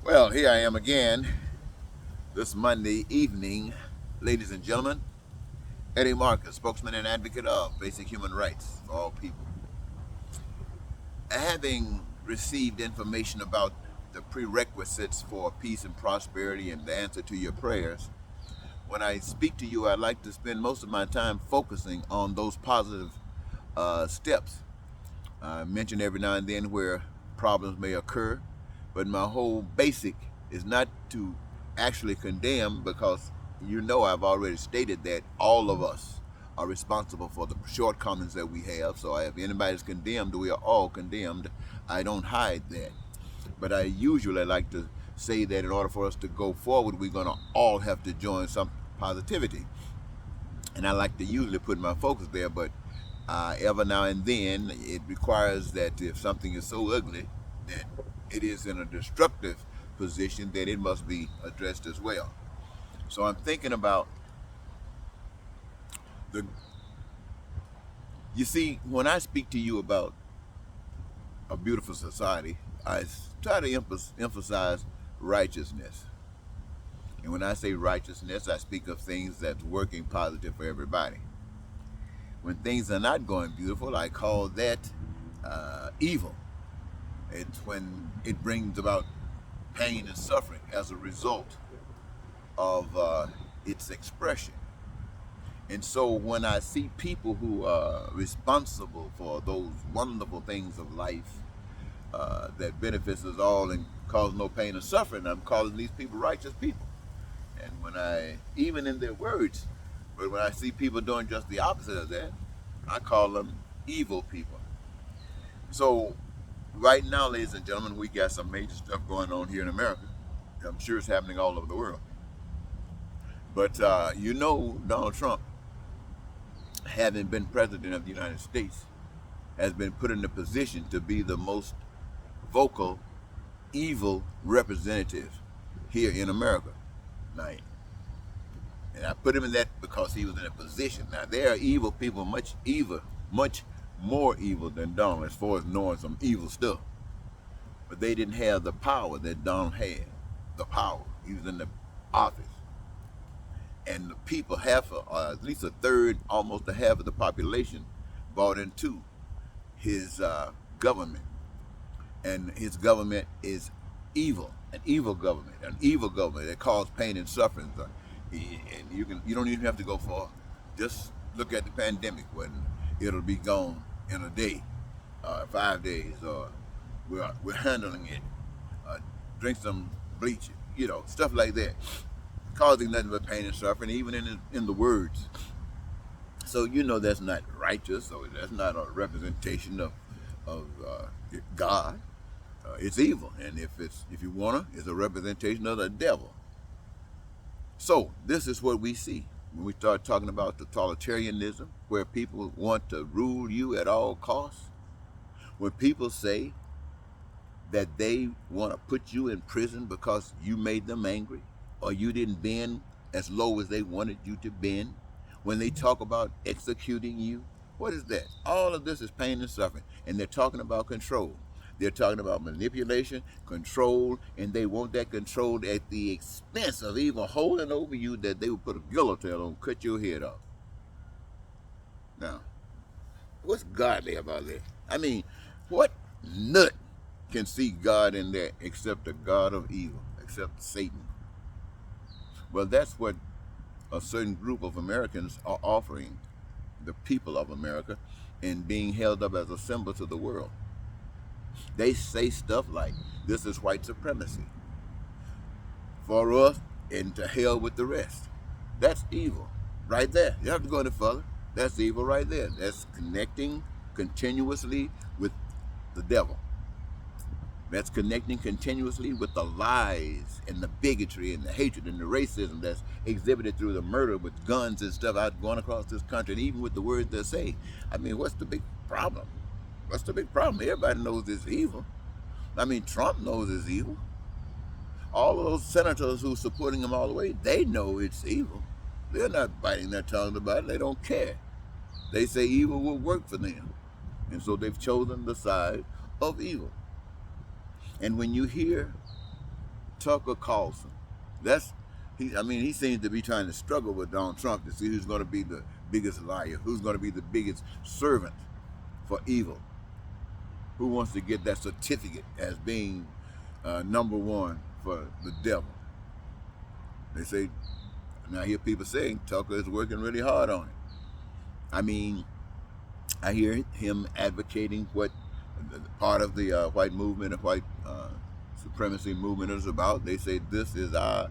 Well, here I am again this Monday evening, ladies and gentlemen. Eddie Marcus, spokesman and advocate of basic human rights for all people. Having received information about the prerequisites for peace and prosperity and the answer to your prayers, when I speak to you, I like to spend most of my time focusing on those positive steps. I mention every now and then where problems may occur, but my whole basic is not to actually condemn, because I've already stated that all of us are responsible for the shortcomings that we have. So if anybody's condemned, we are all condemned. I don't hide that. But I usually like to say that in order for us to go forward, we're going to all have to join some positivity. And I like to usually put my focus there, but ever now and then it requires that if something is so ugly that it is in a destructive position, then it must be addressed as well. So I'm thinking about the you see, when I speak to you about a beautiful society, I try to emphasize righteousness. And when I say righteousness, I speak of things that's working positive for everybody. When things are not going beautiful, I call that evil. It's when it brings about pain and suffering as a result of its expression. And so when I see people who are responsible for those wonderful things of life that benefits us all and cause no pain or suffering, I'm calling these people righteous people. And even in their words, but when I see people doing just the opposite of that, I call them evil people. So right now, ladies and gentlemen, we got some major stuff going on here in America. I'm sure it's happening all over the world. But Donald Trump, having been president of the United States, has been put in a position to be the most vocal, evil representative here in America. Now, and I put him in that because he was in a position. Now, there are evil people, much more evil than Donald as far as knowing some evil stuff. But they didn't have the power that Donald had. The power. He was in the office. And the people, at least a third, almost a half of the population bought into his government. And his government is evil, an evil government that caused pain and suffering. And you don't even have to go far. Just look at the pandemic when it'll be gone in a day, 5 days, or we're handling it. Drink some bleach, stuff like that, causing nothing but pain and suffering, even in the words. So that's not righteous, or that's not a representation of God. It's evil, and if you wanna, it's a representation of the devil. So this is what we see when we start talking about totalitarianism, where people want to rule you at all costs. When people say that they want to put you in prison because you made them angry, or you didn't bend as low as they wanted you to bend. When they talk about executing you, what is that? All of this is pain and suffering, and they're talking about control. They're talking about manipulation, control, and they want that control at the expense of even holding over you that they would put a guillotine on, cut your head off. Now, what's godly about that? I mean, what nut can see God in there except the God of evil, except Satan? Well, that's what a certain group of Americans are offering the people of America and being held up as a symbol to the world. They say stuff like, this is white supremacy. For us, and to hell with the rest. That's evil right there. You have to go any further. That's evil right there. That's connecting continuously with the devil. That's connecting continuously with the lies and the bigotry and the hatred and the racism that's exhibited through the murder with guns and stuff out going across this country, and even with the words they say. I mean, what's the big problem? What's the big problem? Everybody knows it's evil. I mean, Trump knows it's evil. All of those senators who are supporting him all the way, they know it's evil. They're not biting their tongues about it. They don't care. They say evil will work for them. And so they've chosen the side of evil. And when you hear Tucker Carlson. That's I mean, he seems to be trying to struggle with Donald Trump to see who's going to be the biggest liar, who's going to be the biggest servant for evil, who wants to get that certificate as being number one for the devil. They say, now I hear people saying Tucker is working really hard on it. I mean, I hear him advocating what part of the white movement, and white supremacy movement is about. They say this is our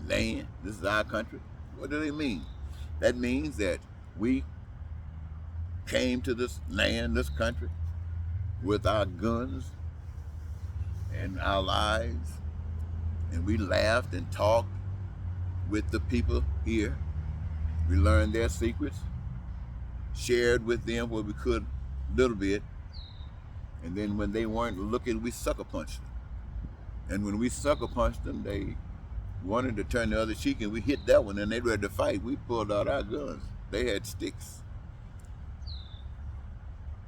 land, this is our country. What do they mean? That means that we came to this land, this country, with our guns and our lives, and we laughed and talked with the people here. We learned their secrets, shared with them what we could a little bit, and then when they weren't looking, we sucker punched them. And when we sucker punched them, they wanted to turn the other cheek, and we hit that one, and they ready to fight. We pulled out our guns. They had sticks.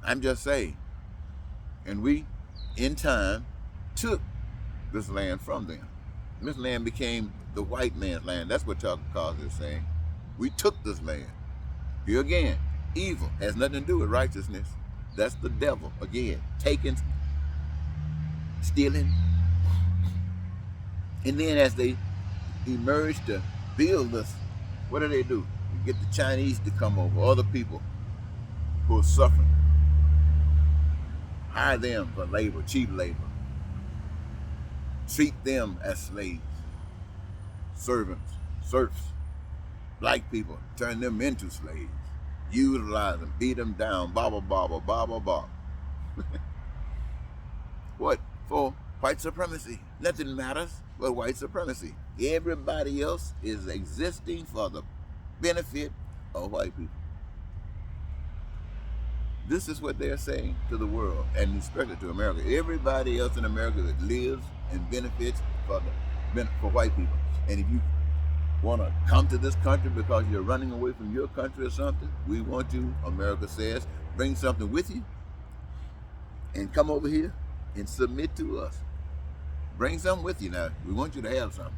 I'm just saying. And we, in time, took this land from them. This land became the white man's land. That's what Tucker Carlson is saying. We took this land. Here again, evil has nothing to do with righteousness. That's the devil again, taking, stealing. And then as they emerge to build this, what do? You get the Chinese to come over, other people who are suffering. Hire them for labor, cheap labor. Treat them as slaves, servants, serfs. Black people, turn them into slaves. Utilize them, beat them down, blah, blah, blah, blah, blah, blah, blah. What? For white supremacy. Nothing matters but white supremacy. Everybody else is existing for the benefit of white people. This is what they're saying to the world, and especially to America. Everybody else in America that lives and benefits for white people. And if you want to come to this country because you're running away from your country or something, we want you, America says, bring something with you and come over here and submit to us. Bring something with you now. We want you to have something.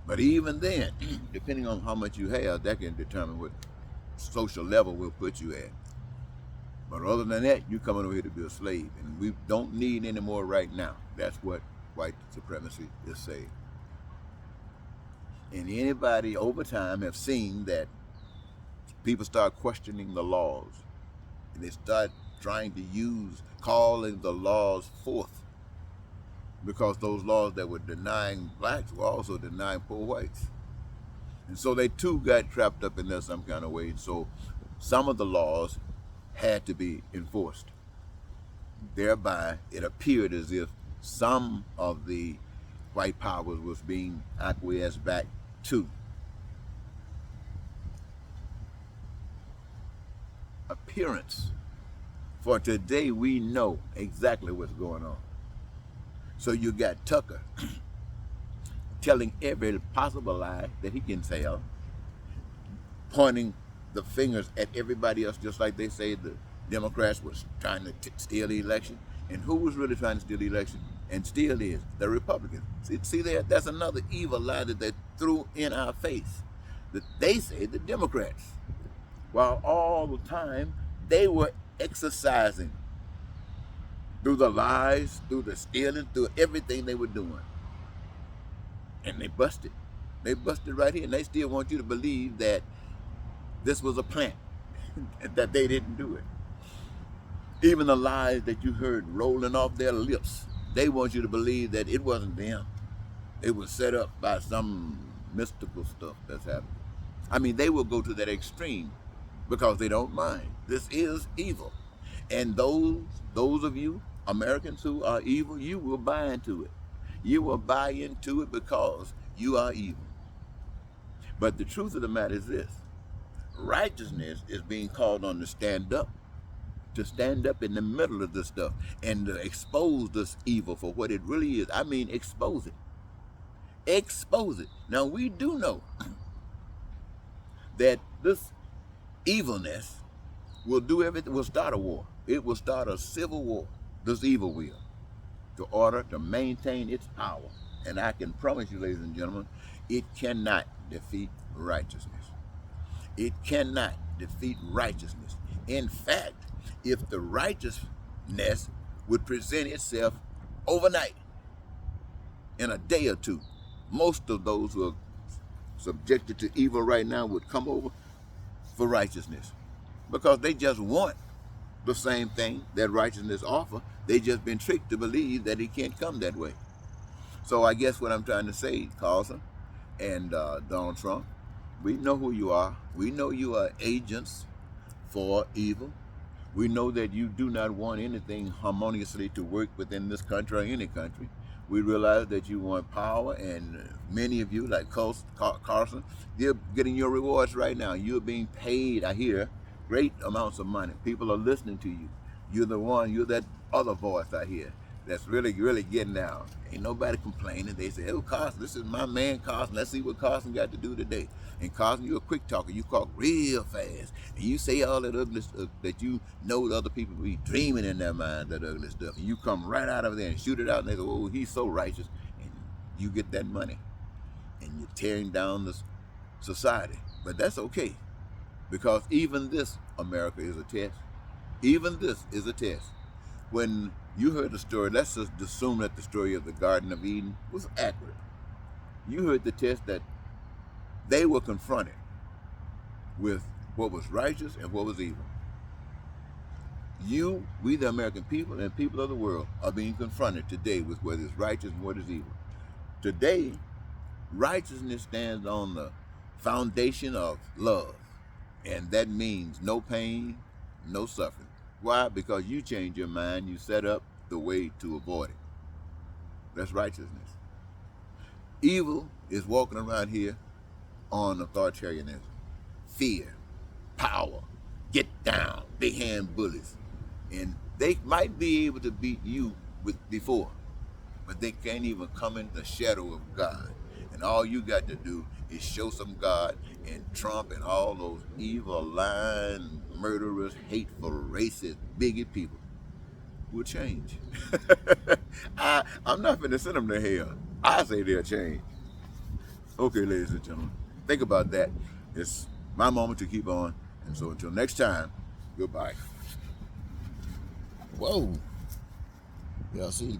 But even then, depending on how much you have, that can determine what social level we'll put you at. But other than that, you're coming over here to be a slave. And we don't need any more right now. That's what white supremacy is saying. And anybody over time have seen that people start questioning the laws. And they start trying to calling the laws forth. Because those laws that were denying blacks were also denying poor whites. And so they too got trapped up in there some kind of way. So some of the laws had to be enforced. Thereby, it appeared as if some of the white powers was being acquiesced back to. Appearance. For today, we know exactly what's going on. So you got Tucker telling every possible lie that he can tell, pointing the fingers at everybody else, just like they say the Democrats was trying to steal the election. And who was really trying to steal the election? And still is the Republicans. See there, that's another evil lie that they threw in our face. That they say the Democrats, while all the time they were exercising through the lies, through the stealing, through everything they were doing. And they busted. They busted right here, and they still want you to believe that this was a plant, and that they didn't do it. Even the lies that you heard rolling off their lips, they want you to believe that it wasn't them. It was set up by some mystical stuff that's happening. I mean, they will go to that extreme because they don't mind. This is evil. And those of you, Americans who are evil, you will buy into it. You will buy into it because you are evil. But the truth of the matter is this. Righteousness is being called on to stand up in the middle of this stuff and to expose this evil for what it really is. I mean, expose it. Expose it. Now, we do know that this evilness will do everything, will start a war. It will start a civil war, this evil will, to maintain its power And I can promise you, ladies and gentlemen, it cannot defeat righteousness. It cannot defeat righteousness. In fact, if the righteousness would present itself overnight, in a day or two, most of those who are subjected to evil right now would come over for righteousness, because they just want the same thing that righteousness offers. They just been tricked to believe that it can't come that way. So I guess what I'm trying to say, Carlson and Donald Trump, we know who you are. We know you are agents for evil. We know that you do not want anything harmoniously to work within this country or any country. We realize that you want power, and many of you, like Carson, they're getting your rewards right now. You're being paid, I hear, great amounts of money. People are listening to you. You're that other voice I hear that's really, really getting out. Ain't nobody complaining. They say, oh, Carson, this is my man Carson. Let's see what Carson got to do today. And Carson, you're a quick talker. You talk real fast. And you say all that ugly stuff that you know the other people be dreaming in their mind, that ugly stuff. And you come right out of there and shoot it out, and they go, oh, he's so righteous. And you get that money. And you're tearing down this society. But that's okay. Because even this, America, is a test. Even this is a test. When you heard the story, let's just assume that the story of the Garden of Eden was accurate. You heard the test that they were confronted with what was righteous and what was evil. We the American people and people of the world, are being confronted today with what is righteous and what is evil. Today, righteousness stands on the foundation of love. And that means no pain, no suffering. Why? Because you change your mind, you set up the way to avoid it. That's righteousness. Evil is walking around here on authoritarianism, fear, power, get down, big hand bullies. And they might be able to beat you before, but they can't even come in the shadow of God. And all you got to do is show some God, and Trump and all those evil, lying, murderous, hateful, racist, bigot people will change. I'm not finna send them to hell. I say they'll change. Okay, ladies and gentlemen, think about that. It's my moment to keep on. And so until next time, goodbye. Whoa. Y'all see